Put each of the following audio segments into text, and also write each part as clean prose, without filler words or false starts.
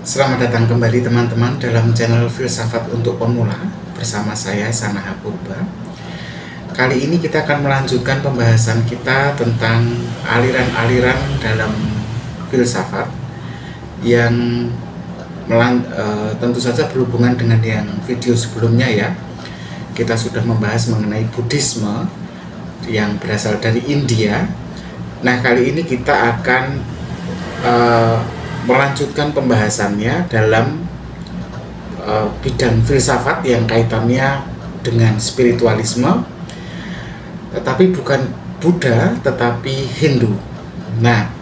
Selamat datang kembali teman-teman dalam channel Filsafat untuk Pemula bersama saya Sanaha Purba. Kali ini kita akan melanjutkan pembahasan kita tentang aliran-aliran dalam filsafat yang tentu saja berhubungan dengan yang video sebelumnya ya. Kita sudah membahas mengenai Buddhisme yang berasal dari India. Nah, kali ini kita akan melanjutkan pembahasannya dalam bidang filsafat yang kaitannya dengan spiritualisme, tetapi bukan Buddha tetapi Hindu. Nah,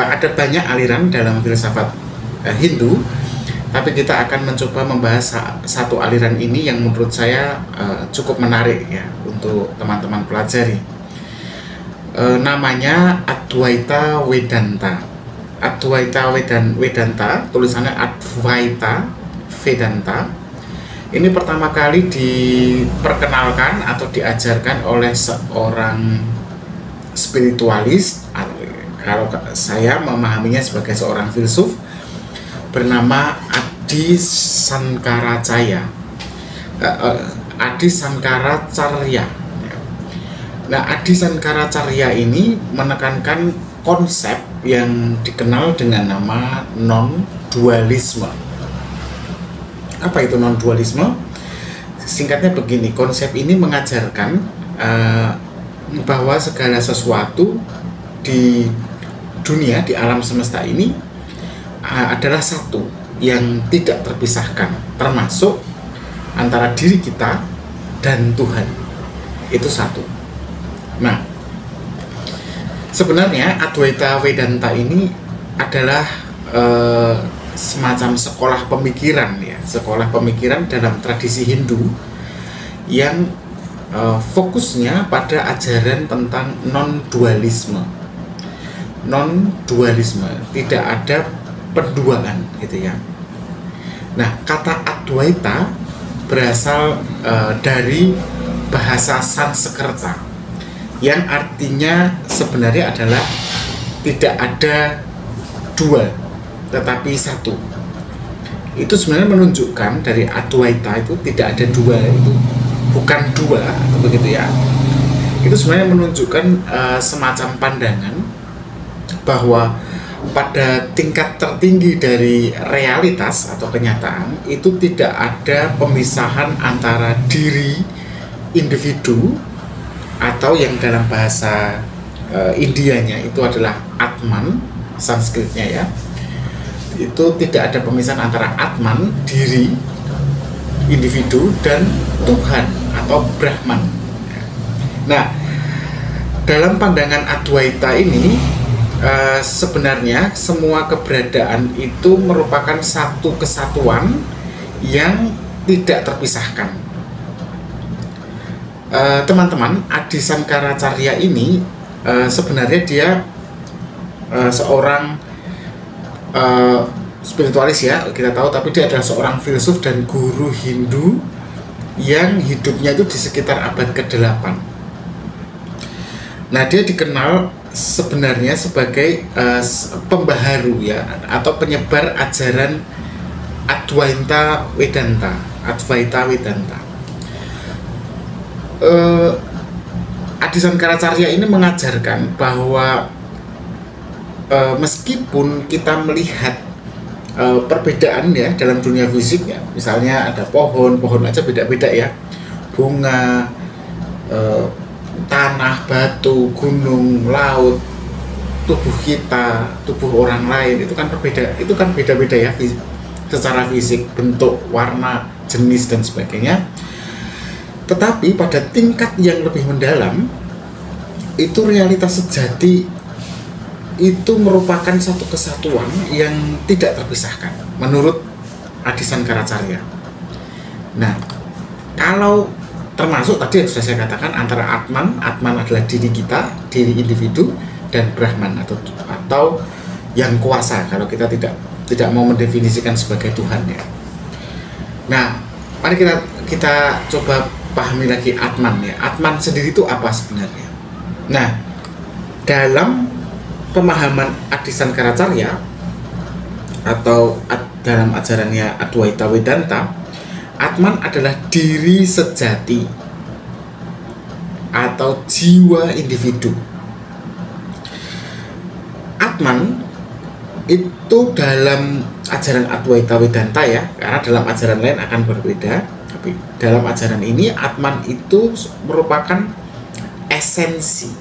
ada banyak aliran dalam filsafat Hindu, tapi kita akan mencoba membahas satu aliran ini yang menurut saya cukup menarik ya untuk teman-teman pelajari. Namanya Advaita Vedanta. Advaita Vedanta, tulisannya Advaita Vedanta. Ini pertama kali diperkenalkan atau diajarkan oleh seorang spiritualis, kalau saya memahaminya sebagai seorang filsuf, bernama Adi Sankaracaya. Adi Sankaracarya. Nah, Adi Sankaracarya ini menekankan konsep yang dikenal dengan nama non-dualisme. Apa itu non-dualisme? Singkatnya begini, konsep ini mengajarkan bahwa segala sesuatu di dunia, di alam semesta ini adalah satu yang tidak terpisahkan, termasuk antara diri kita dan Tuhan. Itu satu. Nah, sebenarnya Advaita Vedanta ini adalah semacam sekolah pemikiran ya, sekolah pemikiran dalam tradisi Hindu yang fokusnya pada ajaran tentang non-dualisme. Non-dualisme, tidak ada penduaan gitu ya. Nah, kata Advaita berasal dari bahasa Sanskerta yang artinya sebenarnya adalah tidak ada dua tetapi satu. Itu sebenarnya menunjukkan dari Advaita itu tidak ada dua, itu bukan dua atau begitu ya. Itu sebenarnya menunjukkan semacam pandangan bahwa pada tingkat tertinggi dari realitas atau kenyataan itu tidak ada pemisahan antara diri individu atau yang dalam bahasa Indianya itu adalah Atman, Sanskritnya ya. Itu tidak ada pemisahan antara Atman, diri individu, dan Tuhan atau Brahman. Nah, dalam pandangan Advaita ini sebenarnya semua keberadaan itu merupakan satu kesatuan yang tidak terpisahkan. Teman-teman, Adi Sankaracarya ini sebenarnya dia seorang spiritualis ya, kita tahu, tapi dia adalah seorang filsuf dan guru Hindu yang hidupnya itu di sekitar abad ke-8. Nah, dia dikenal sebenarnya sebagai pembaharu ya, atau penyebar ajaran Advaita Vedanta. Advaita Vedanta. Adi Sankaracarya ini mengajarkan bahwa meskipun kita melihat perbedaan ya dalam dunia fisik ya, misalnya ada pohon aja beda-beda ya, bunga, tanah, batu, gunung, laut, tubuh kita, tubuh orang lain, itu kan beda-beda ya secara fisik, bentuk, warna, jenis dan sebagainya. Tetapi pada tingkat yang lebih mendalam, itu realitas sejati itu merupakan satu kesatuan yang tidak terpisahkan menurut Adi Sankaracarya. Nah, kalau termasuk tadi yang sudah saya katakan antara Atman adalah diri kita, diri individu, dan Brahman atau yang kuasa kalau kita tidak mau mendefinisikan sebagai Tuhan ya. Nah, mari kita coba pahami lagi Atman ya. Atman sendiri itu apa sebenarnya? Nah, dalam pemahaman Adi Sankaracarya, atau dalam ajarannya Adwaita Vedanta, Atman adalah diri sejati atau jiwa individu. Atman itu dalam ajaran Adwaita Vedanta ya, karena dalam ajaran lain akan berbeda, tapi dalam ajaran ini Atman itu merupakan esensi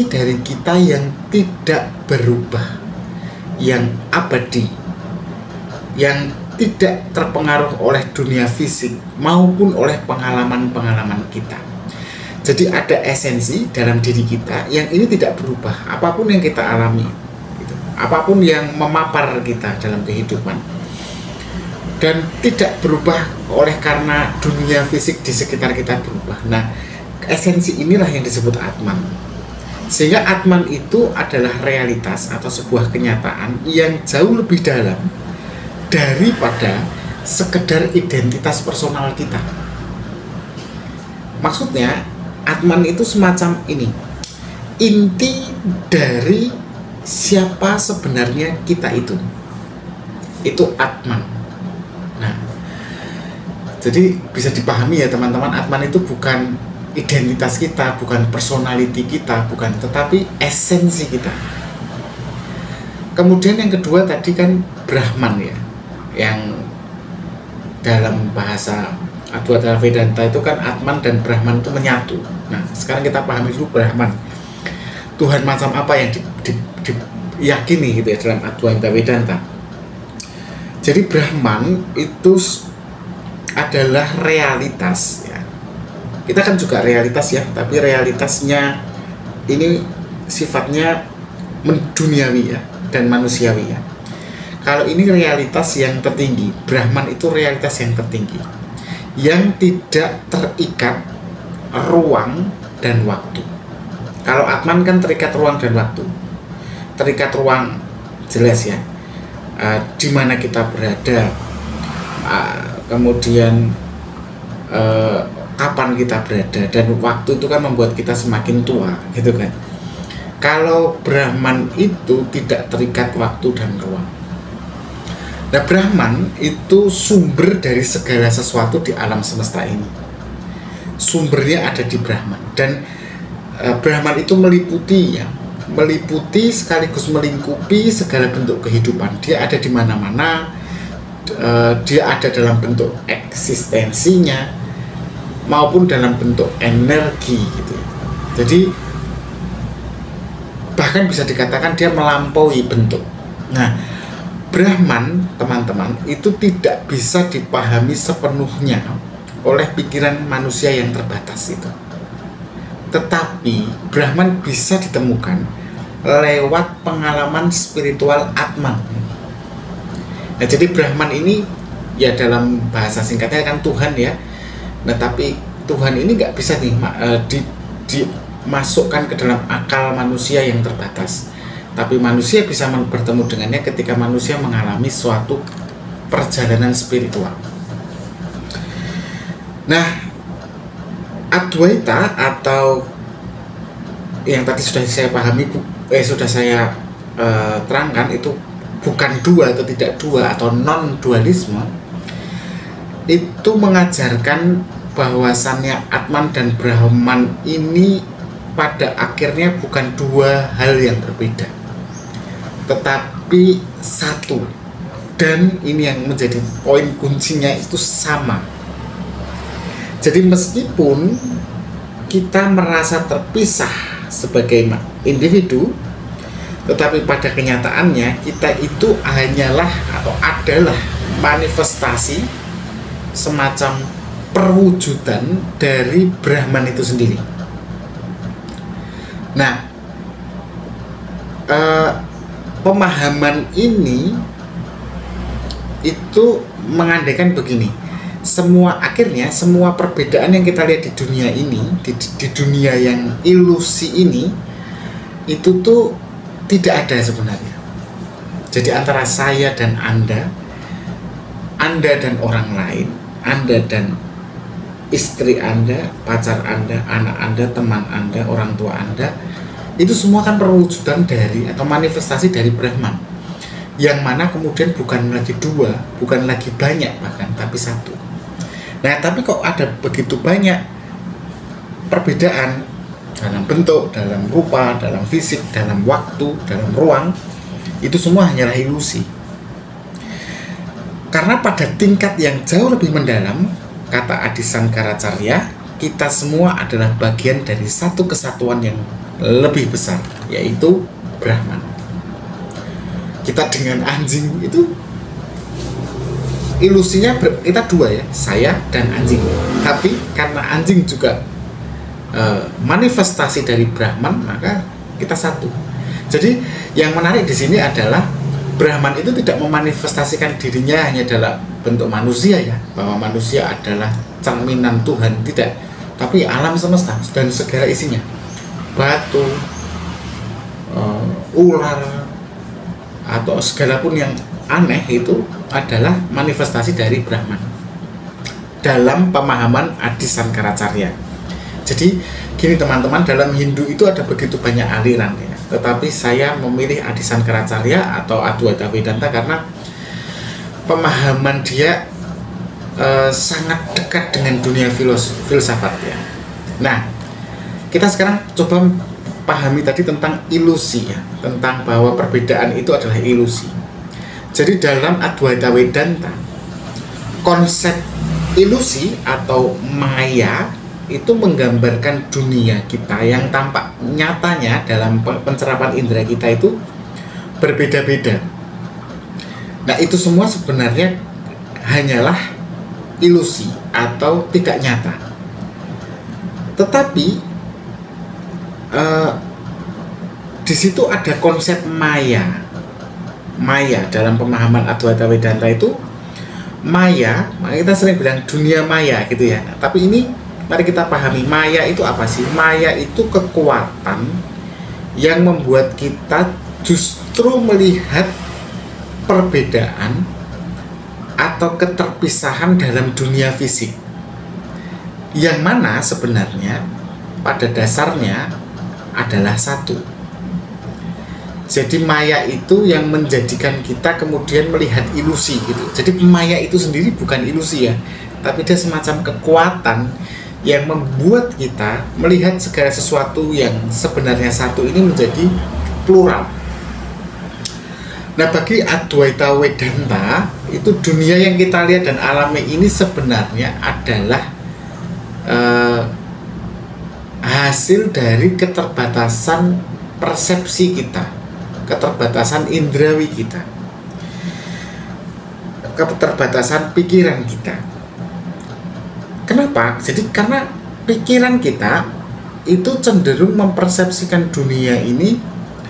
dari kita yang tidak berubah, yang abadi, yang tidak terpengaruh oleh dunia fisik maupun oleh pengalaman-pengalaman kita. Jadi ada esensi dalam diri kita yang ini tidak berubah apapun yang kita alami, gitu. Apapun yang memapar kita dalam kehidupan, dan tidak berubah oleh karena dunia fisik di sekitar kita berubah. Nah, esensi inilah yang disebut Atman. Sehingga Atman itu adalah realitas atau sebuah kenyataan yang jauh lebih dalam daripada sekedar identitas personal kita. Maksudnya, Atman itu semacam ini, inti dari siapa sebenarnya kita itu Atman. Nah, jadi bisa dipahami ya teman-teman, Atman itu bukan identitas kita, bukan personality kita, bukan, tetapi esensi kita. Kemudian yang kedua tadi kan Brahman ya, yang dalam bahasa Adwaita Vedanta itu kan Atman dan Brahman itu menyatu. Nah, sekarang kita pahami dulu Brahman. Tuhan macam apa yang diyakini gitu ya dalam Adwaita Vedanta. Jadi Brahman itu adalah realitas ya. Kita kan juga realitas ya, tapi realitasnya ini sifatnya menduniawi ya dan manusiawi ya. Kalau ini realitas yang tertinggi, Brahman itu realitas yang tertinggi, yang tidak terikat ruang dan waktu. Kalau Atman kan terikat ruang dan waktu. Terikat ruang jelas ya, di mana kita berada, kemudian kapan kita berada, dan waktu itu kan membuat kita semakin tua gitu kan. Kalau Brahman itu tidak terikat waktu dan ruang. Nah, Brahman itu sumber dari segala sesuatu di alam semesta ini. Sumbernya ada di Brahman, dan Brahman itu meliputi sekaligus melingkupi segala bentuk kehidupan. Dia ada di mana-mana, dia ada dalam bentuk eksistensinya maupun dalam bentuk energi gitu. Jadi bahkan bisa dikatakan dia melampaui bentuk. Nah, Brahman teman-teman itu tidak bisa dipahami sepenuhnya oleh pikiran manusia yang terbatas itu. Tetapi Brahman bisa ditemukan lewat pengalaman spiritual Atman. Nah, jadi Brahman ini ya dalam bahasa singkatnya kan Tuhan ya. Nah, tapi Tuhan ini nggak bisa dimasukkan ke dalam akal manusia yang terbatas. Tapi manusia bisa bertemu dengannya ketika manusia mengalami suatu perjalanan spiritual. Nah, Adwaita atau yang tadi sudah saya pahami, sudah saya terangkan, itu bukan dua atau tidak dua atau non-dualisme. Itu mengajarkan bahwasannya Atman dan Brahman ini pada akhirnya bukan dua hal yang berbeda, tetapi satu. Dan ini yang menjadi poin kuncinya, itu sama. Jadi meskipun kita merasa terpisah sebagai individu, tetapi pada kenyataannya kita itu hanyalah atau adalah manifestasi semacam perwujudan dari Brahman itu sendiri. Nah, pemahaman ini itu mengandaikan begini, akhirnya semua perbedaan yang kita lihat di dunia ini, di dunia yang ilusi ini, itu tuh tidak ada sebenarnya. Jadi antara saya dan Anda dan orang lain, Anda dan istri Anda, pacar Anda, anak Anda, teman Anda, orang tua Anda, itu semua kan perwujudan dari atau manifestasi dari Brahman. yang mana kemudian bukan lagi dua, bukan lagi banyak bahkan, tapi satu. Nah, tapi kok ada begitu banyak perbedaan dalam bentuk, dalam rupa, dalam fisik, dalam waktu, dalam ruang, itu semua hanyalah ilusi. Karena pada tingkat yang jauh lebih mendalam, kata Adi Sankaracarya, kita semua adalah bagian dari satu kesatuan yang lebih besar, yaitu Brahman. Kita dengan anjing itu ilusinya kita dua ya, saya dan anjing. Tapi karena anjing juga manifestasi dari Brahman, maka kita satu. Jadi yang menarik di sini adalah Brahman itu tidak memanifestasikan dirinya hanya dalam bentuk manusia ya, bahwa manusia adalah cerminan Tuhan, tidak. Tapi alam semesta dan segala isinya, batu, ular, atau segala pun yang aneh itu adalah manifestasi dari Brahman dalam pemahaman Adi Sankaracarya. Jadi gini teman-teman, dalam Hindu itu ada begitu banyak aliran ya, tetapi saya memilih Adi Sankaracarya atau Adwaita Vedanta karena pemahaman dia sangat dekat dengan dunia filsafat ya. Nah, kita sekarang coba pahami tadi tentang ilusi ya, tentang bahwa perbedaan itu adalah ilusi. Jadi dalam Adwaita Vedanta, konsep ilusi atau maya itu menggambarkan dunia kita yang tampak nyatanya dalam pencerapan indera kita itu berbeda-beda. Nah, itu semua sebenarnya hanyalah ilusi atau tidak nyata. Tetapi di situ ada konsep maya. Maya dalam pemahaman Adwaita Vedanta itu maya, kita sering bilang dunia maya gitu ya. Nah, tapi ini mari kita pahami maya itu apa sih? Maya itu kekuatan yang membuat kita justru melihat perbedaan atau keterpisahan dalam dunia fisik, yang mana sebenarnya pada dasarnya adalah satu. Jadi maya itu yang menjadikan kita kemudian melihat ilusi gitu. Jadi maya itu sendiri bukan ilusi ya, tapi dia semacam kekuatan yang membuat kita melihat segala sesuatu yang sebenarnya satu ini menjadi plural. Nah, bagi Adwaita Vedanta itu dunia yang kita lihat dan alami ini sebenarnya adalah hasil dari keterbatasan persepsi kita, keterbatasan indrawi kita, keterbatasan pikiran kita. Kenapa? Jadi karena pikiran kita itu cenderung mempersepsikan dunia ini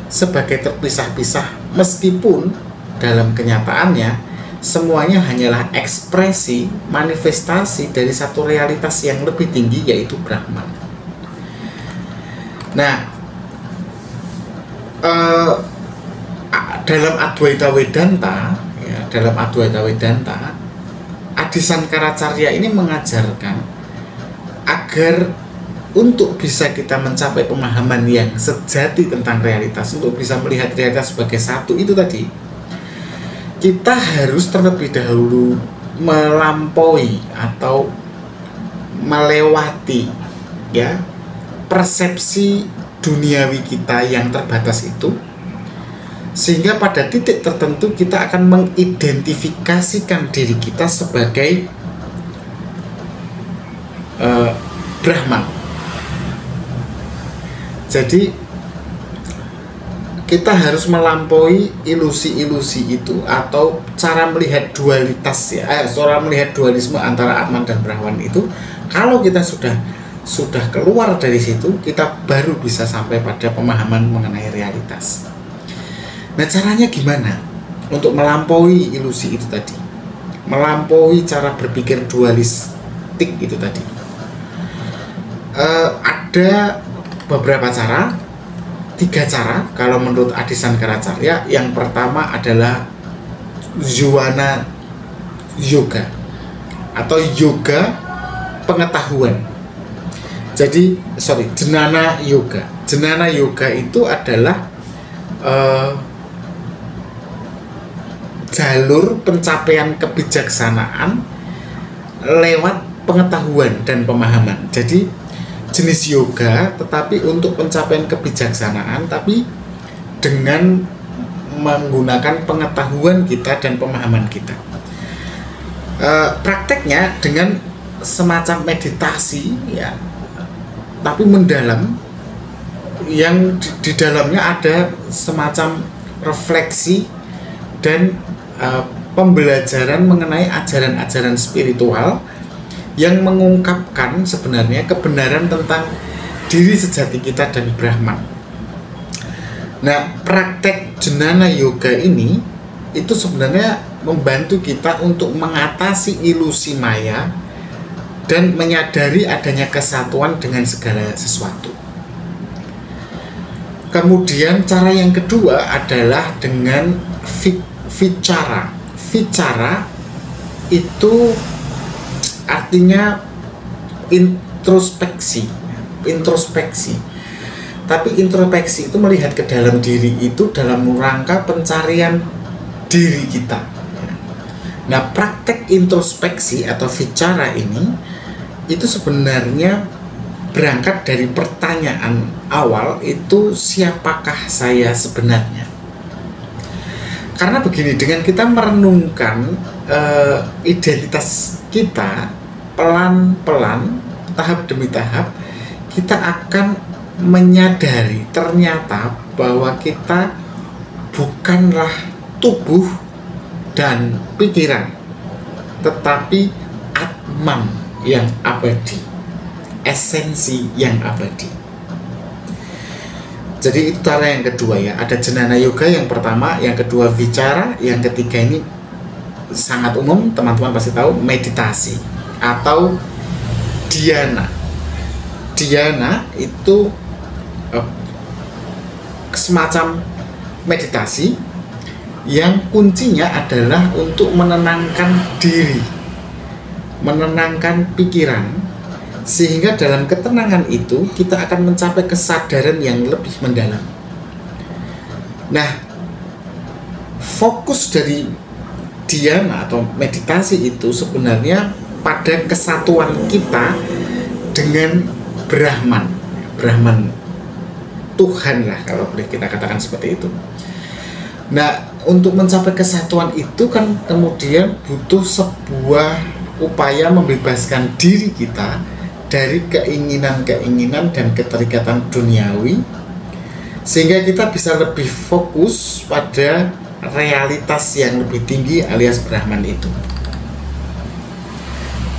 sebagai terpisah-pisah, meskipun dalam kenyataannya semuanya hanyalah ekspresi, manifestasi dari satu realitas yang lebih tinggi, yaitu Brahman. Nah, dalam Adwaita Vedanta ya, dalam Adwaita Vedanta Adi Sankaracarya ini mengajarkan agar untuk bisa kita mencapai pemahaman yang sejati tentang realitas, untuk bisa melihat realitas sebagai satu itu tadi, kita harus terlebih dahulu melampaui atau melewati ya persepsi duniawi kita yang terbatas itu, sehingga pada titik tertentu kita akan mengidentifikasikan diri kita sebagai Brahman. Jadi kita harus melampaui ilusi-ilusi itu atau cara melihat dualitas ya, cara melihat dualisme antara Atman dan Brahman itu. Kalau kita sudah keluar dari situ, kita baru bisa sampai pada pemahaman mengenai realitas. Nah, caranya gimana untuk melampaui ilusi itu tadi, melampaui cara berpikir dualistik itu tadi? Ada beberapa cara, 3 cara kalau menurut Adi Sankaracarya. Yang pertama adalah Jnana Yoga atau yoga pengetahuan. Jadi, Jnana Yoga. Jnana Yoga itu adalah jalur pencapaian kebijaksanaan lewat pengetahuan dan pemahaman. Jadi jenis yoga tetapi untuk pencapaian kebijaksanaan, tapi dengan menggunakan pengetahuan kita dan pemahaman kita. Prakteknya dengan semacam meditasi ya, tapi mendalam, yang di dalamnya ada semacam refleksi dan pembelajaran mengenai ajaran-ajaran spiritual yang mengungkapkan sebenarnya kebenaran tentang diri sejati kita dan Brahman. Nah, praktek Jnana Yoga ini itu sebenarnya membantu kita untuk mengatasi ilusi maya dan menyadari adanya kesatuan dengan segala sesuatu. Kemudian cara yang kedua adalah dengan vicara. Vicara itu artinya introspeksi. Tapi introspeksi itu melihat ke dalam diri itu dalam rangka pencarian diri kita. Nah, praktek introspeksi atau vicara ini itu sebenarnya berangkat dari pertanyaan awal itu, siapakah saya sebenarnya? Karena begini, dengan kita merenungkan identitas kita pelan-pelan, tahap demi tahap, kita akan menyadari ternyata bahwa kita bukanlah tubuh dan pikiran, tetapi Atman yang abadi, esensi yang abadi. Jadi itu cara yang kedua ya. Ada Jnana Yoga yang pertama, yang kedua vicara, yang ketiga ini sangat umum, teman-teman pasti tahu, meditasi atau dhyana. Dhyana itu semacam meditasi yang kuncinya adalah untuk menenangkan diri, menenangkan pikiran, sehingga dalam ketenangan itu kita akan mencapai kesadaran yang lebih mendalam. Nah, fokus dari dhyana atau meditasi itu sebenarnya pada kesatuan kita dengan Brahman. Brahman, Tuhan lah kalau boleh kita katakan seperti itu. Nah, untuk mencapai kesatuan itu kan kemudian butuh sebuah upaya membebaskan diri kita dari keinginan-keinginan dan keterikatan duniawi, sehingga kita bisa lebih fokus pada realitas yang lebih tinggi alias Brahman itu.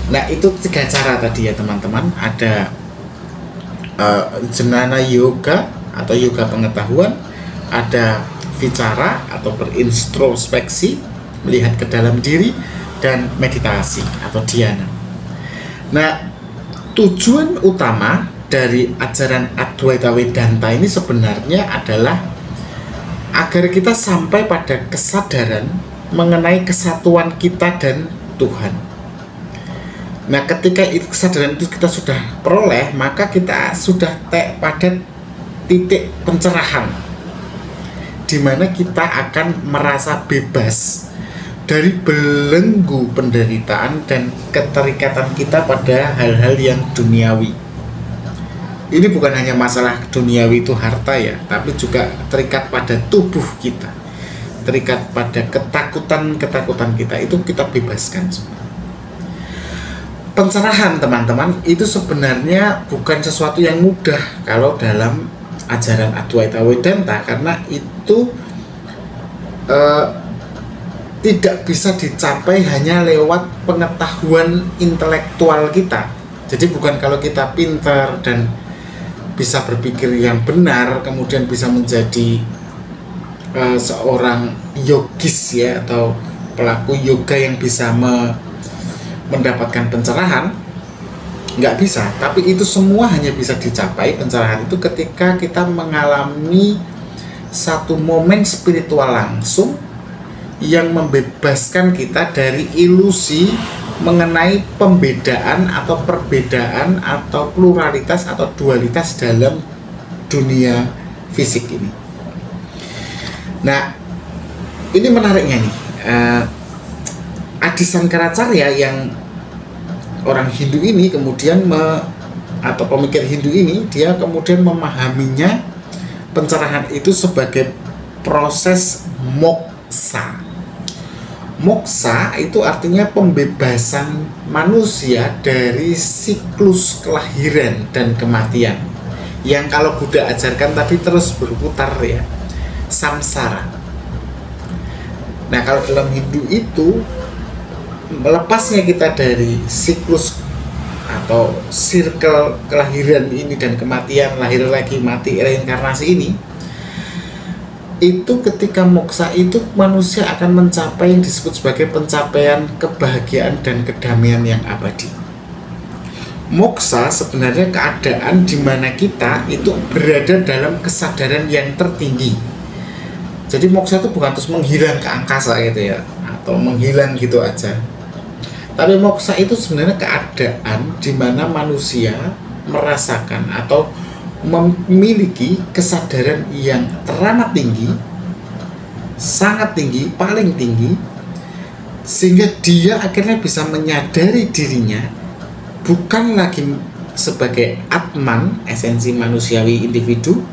Nah, itu 3 cara tadi ya teman-teman. Ada Jnana Yoga atau yoga pengetahuan, ada vicara atau berintrospeksi, melihat ke dalam diri, dan meditasi atau dhyana. Nah, tujuan utama dari ajaran Advaita Vedanta ini sebenarnya adalah agar kita sampai pada kesadaran mengenai kesatuan kita dan Tuhan. Nah, ketika kesadaran itu kita sudah peroleh, maka kita sudah pada titik pencerahan, di mana kita akan merasa bebas dari belenggu penderitaan dan keterikatan kita pada hal-hal yang duniawi. Ini bukan hanya masalah duniawi itu harta ya, tapi juga terikat pada tubuh kita, terikat pada ketakutan kita, itu kita bebaskan semua. Pencerahan teman-teman itu sebenarnya bukan sesuatu yang mudah kalau dalam ajaran Advaita Vedanta, karena itu tidak bisa dicapai hanya lewat pengetahuan intelektual kita. Jadi bukan kalau kita pintar dan bisa berpikir yang benar kemudian bisa menjadi seorang yogis ya, atau pelaku yoga yang bisa mendapatkan pencerahan. Nggak bisa, tapi itu semua hanya bisa dicapai pencerahan itu ketika kita mengalami satu momen spiritual langsung yang membebaskan kita dari ilusi mengenai pembedaan atau perbedaan atau pluralitas atau dualitas dalam dunia fisik ini. Nah, ini menariknya nih, Adi Sankaracarya yang orang Hindu ini kemudian atau pemikir Hindu ini, dia kemudian memahaminya pencerahan itu sebagai proses moksa. Moksa itu artinya pembebasan manusia dari siklus kelahiran dan kematian yang kalau Buddha ajarkan tadi terus berputar ya, samsara. Nah, kalau dalam Hindu itu melepasnya kita dari siklus atau circle kelahiran ini dan kematian, lahir lagi, mati, reinkarnasi ini, itu ketika moksa itu manusia akan mencapai yang disebut sebagai pencapaian kebahagiaan dan kedamaian yang abadi. Moksa sebenarnya keadaan di mana kita itu berada dalam kesadaran yang tertinggi. Jadi moksa itu bukan terus menghilang ke angkasa gitu ya, atau menghilang gitu aja. Tapi moksa itu sebenarnya keadaan di mana manusia merasakan atau memiliki kesadaran yang teramat tinggi, sangat tinggi, paling tinggi, sehingga dia akhirnya bisa menyadari dirinya bukan lagi sebagai Atman, esensi manusiawi individu,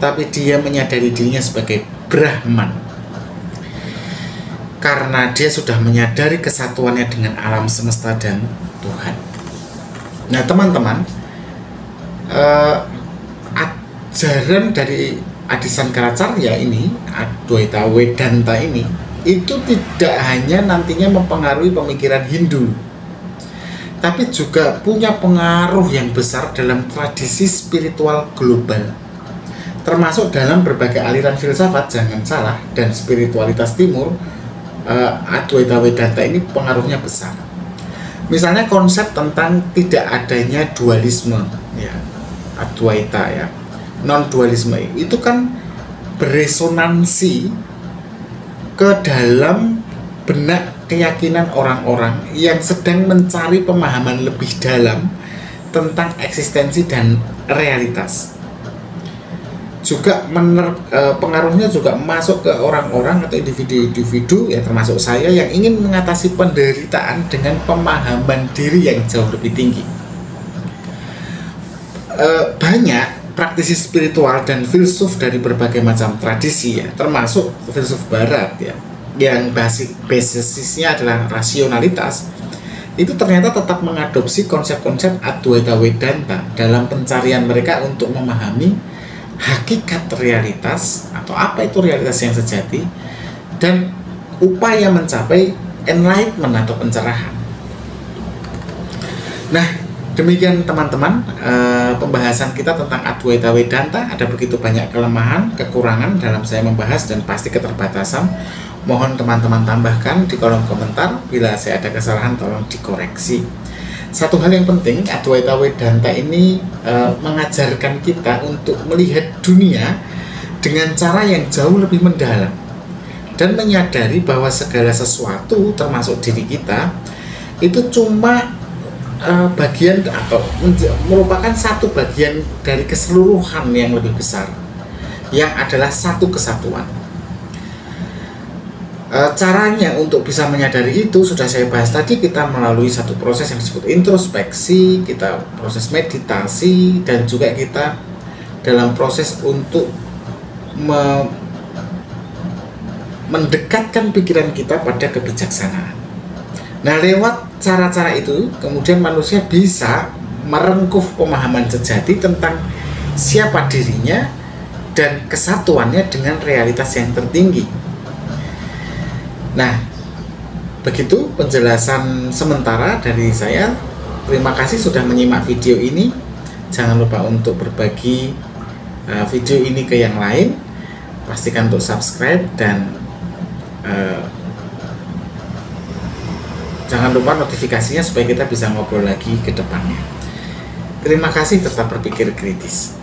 tapi dia menyadari dirinya sebagai Brahman, karena dia sudah menyadari kesatuannya dengan alam semesta dan Tuhan. Nah teman-teman, ajaran dari Adi Sankaracarya ini, Adwaita Vedanta ini, itu tidak hanya nantinya mempengaruhi pemikiran Hindu, tapi juga punya pengaruh yang besar dalam tradisi spiritual global, termasuk dalam berbagai aliran filsafat, jangan salah, dan spiritualitas timur. Adwaita Vedanta ini pengaruhnya besar. Misalnya konsep tentang tidak adanya dualisme ya, Adwaita ya, non dualisme itu kan beresonansi ke dalam benak keyakinan orang-orang yang sedang mencari pemahaman lebih dalam tentang eksistensi dan realitas. Juga pengaruhnya juga masuk ke orang-orang atau individu-individu ya, termasuk saya, yang ingin mengatasi penderitaan dengan pemahaman diri yang jauh lebih tinggi. Banyak praktisi spiritual dan filsuf dari berbagai macam tradisi ya, termasuk filsuf barat ya, yang basisnya adalah rasionalitas, itu ternyata tetap mengadopsi konsep-konsep Adwaita Vedanta dalam pencarian mereka untuk memahami hakikat realitas atau apa itu realitas yang sejati, dan upaya mencapai enlightenment atau pencerahan. Nah, demikian teman-teman, pembahasan kita tentang Adwaita Vedanta. Ada begitu banyak kelemahan, kekurangan dalam saya membahas, dan pasti keterbatasan. Mohon teman-teman tambahkan di kolom komentar. Bila saya ada kesalahan, tolong dikoreksi. Satu hal yang penting, Adwaita Vedanta ini mengajarkan kita untuk melihat dunia dengan cara yang jauh lebih mendalam, dan menyadari bahwa segala sesuatu termasuk diri kita itu cuma bagian atau merupakan satu bagian dari keseluruhan yang lebih besar, yang adalah satu kesatuan. Caranya untuk bisa menyadari itu sudah saya bahas tadi. Kita melalui satu proses yang disebut introspeksi, kita proses meditasi, dan juga kita dalam proses untuk mendekatkan pikiran kita pada kebijaksanaan. Nah, lewat cara-cara itu kemudian manusia bisa merengkuh pemahaman sejati tentang siapa dirinya dan kesatuannya dengan realitas yang tertinggi. Nah, begitu penjelasan sementara dari saya. Terima kasih sudah menyimak video ini. Jangan lupa untuk berbagi video ini ke yang lain. Pastikan untuk subscribe, dan jangan lupa notifikasinya supaya kita bisa ngobrol lagi ke depannya. Terima kasih, tetap berpikir kritis.